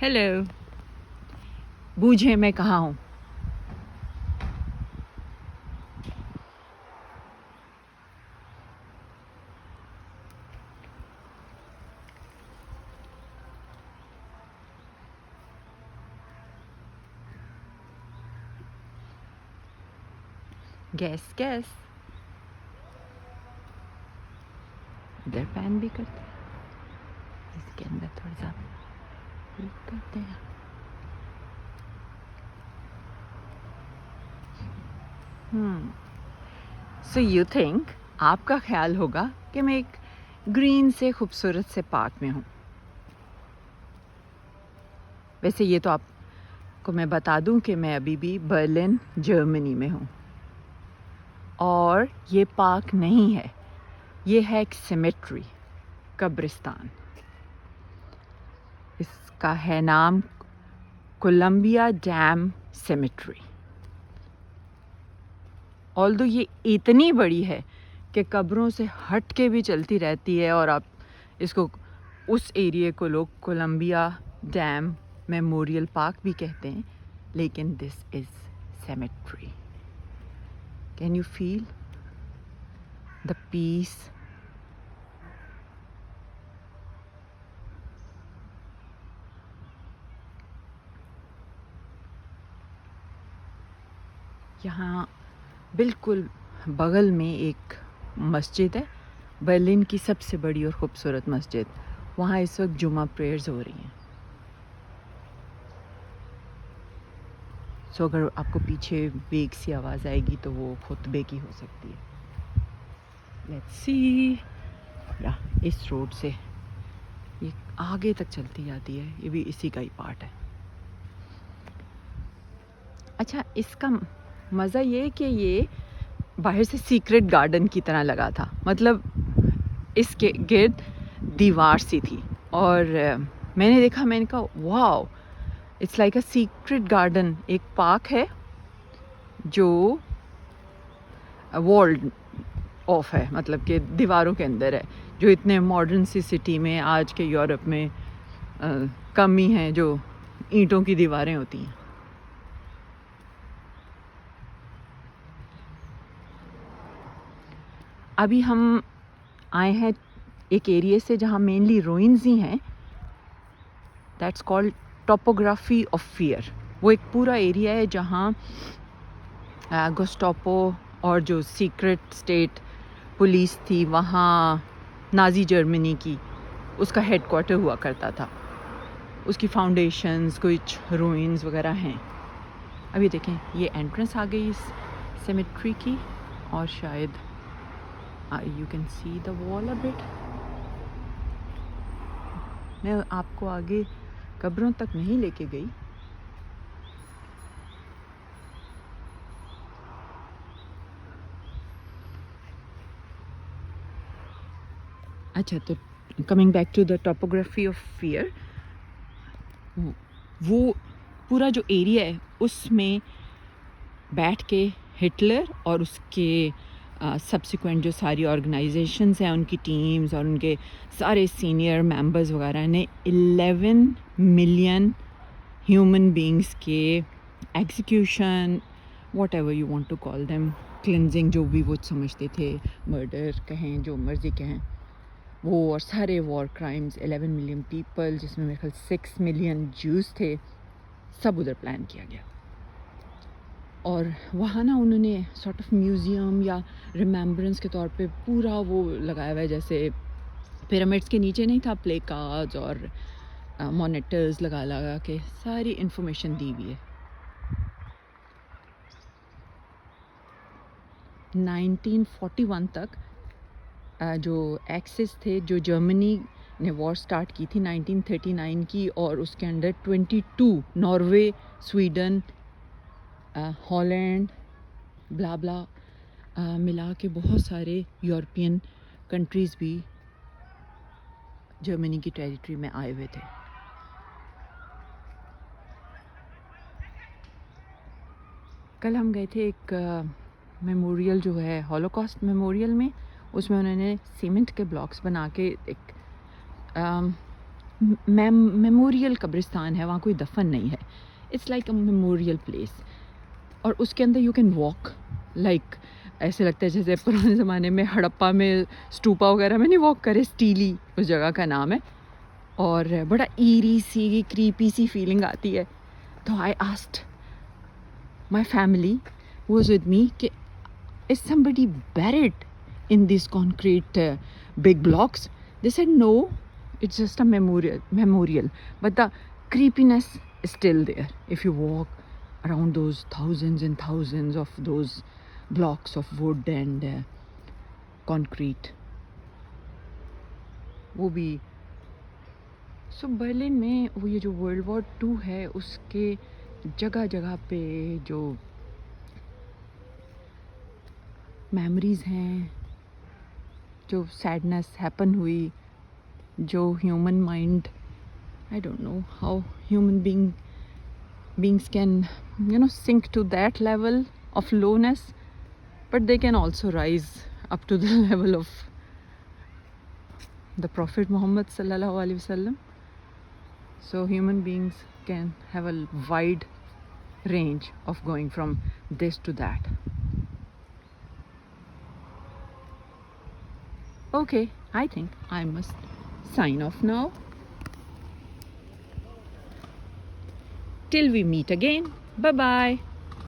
Hello. बूझे मैं कहाँ हूँ? Gas gas. इधर पैन भी करते हैं, इसके अंदर थोड़ा सा हीट करते हैं। सो यू थिंक, आपका ख्याल होगा कि मैं एक ग्रीन से खूबसूरत से पार्क में हूँ। वैसे ये तो आपको मैं बता दूं कि मैं अभी भी बर्लिन जर्मनी में हूँ, और ये पार्क नहीं है, ये है एक सिमेट्री, कब्रिस्तान। इसका है नाम कोलंबिया डैम सिमेट्री। ऑल्दो ये इतनी बड़ी है कि कब्रों से हट के भी चलती रहती है, और आप इसको, उस एरिया को लोग कोलंबिया डैम मेमोरियल पार्क भी कहते हैं, लेकिन this is cemetery. Can you feel the peace? यहाँ बिल्कुल बगल में एक मस्जिद है, बर्लिन की सबसे बड़ी और ख़ूबसूरत मस्जिद। वहाँ इस वक्त जुमा प्रेयर्स हो रही हैं। सो अगर आपको पीछे बेग सी आवाज़ आएगी तो वो खुतबे की हो सकती है। Let's see. इस रोड से ये आगे तक चलती जाती है, ये भी इसी का ही पार्ट है। अच्छा, इसका मज़ा ये कि ये बाहर से सीक्रेट गार्डन की तरह लगा था, मतलब इसके गिर्द दीवार सी थी, और मैंने देखा, मैंने कहा wow, it's like a secret garden. एक पार्क है जो वॉल्ड ऑफ है, मतलब कि दीवारों के अंदर है, जो इतने मॉडर्न सी सिटी में, आज के यूरोप में कम ही हैं जो ईंटों की दीवारें होती हैं। अभी हम आए हैं एक एरिया से जहाँ मेनली रूइंस ही हैं। That's called topography of fear. वो एक पूरा एरिया है जहाँ गेस्टापो और जो सीक्रेट स्टेट पुलिस थी, वहाँ नाजी जर्मनी की, उसका हेडक्वार्टर हुआ करता था। उसकी फाउंडेशंस, कुछ रूइंस वगैरह हैं। अभी देखें, ये एंट्रेंस आ गई इस सेमेट्री की, और शायद you can see the wall a bit. मैं आपको आगे कब्रों तक नहीं लेके गई। अच्छा, तो coming back to the topography of fear, वो पूरा जो एरिया है उसमें बैठ के हिटलर और उसके सब्सिक्वेंट जो सारी ऑर्गेनाइजेशंस हैं, उनकी टीम्स और उनके सारे सीनियर मेंबर्स वगैरह ने 11 मिलियन ह्यूमन बींग्स के execution, whatever you want to call them, cleansing, जो भी वो समझते थे, मर्डर कहें, जो मर्जी कहें, वो, और सारे वॉर क्राइम्स, 11 मिलियन पीपल, जिसमें मेरे ख्याल 6 मिलियन ज्यूज़ थे, सब उधर प्लान किया गया। और वहाँ ना उन्होंने सॉर्ट ऑफ म्यूज़ियम या रिमेम्बरेंस के तौर पे पूरा वो लगाया हुआ है, जैसे पिरामिड्स के नीचे नहीं था प्ले कार्ड्स और मॉनिटर्स लगा लगा के सारी इन्फॉर्मेशन दी हुई है। 1941 तक जो एक्सिस थे, जो जर्मनी ने वॉर स्टार्ट की थी 1939 की, और उसके अंडर 22 नॉर्वे, स्वीडन, हॉलैंड, ब्ला ब्ला मिला के बहुत सारे यूरोपियन कंट्रीज़ भी जर्मनी की टेरिटरी में आए हुए थे। कल हम गए थे एक मेमोरियल जो है हॉलोकॉस्ट मेमोरियल में, उसमें उन्होंने सीमेंट के ब्लॉक्स बना के एक मेमोरियल कब्रिस्तान है, वहाँ कोई दफन नहीं है. It's like a memorial place. और उसके अंदर यू कैन वॉक लाइक ऐसे लगता है जैसे पुराने ज़माने में हड़प्पा में स्टूपा वगैरह में नहीं वॉक करे, स्टीली उस जगह का नाम है. और बड़ा ईरी सी क्रीपी सी फीलिंग आती है. तो I asked my family who was with me कि is somebody buried in these concrete big blocks? They said no, it's just a memorial, but the creepiness is still there if you walk around those thousands and thousands of those blocks of wood and concrete. वो भी सो Berlin में वो ये जो world war 2 है उसके जगह जगह पे जो मेमोरीज़ हैं, जो सैडनेस हैपन हुई, जो human mind, I don't know how human beings can sink to that level of lowness, but they can also rise up to the level of the Prophet Muhammad sallallahu alaihi wasallam. So human beings can have a wide range of going from this to that. Okay, I think I must sign off now. Till we meet again. Bye bye.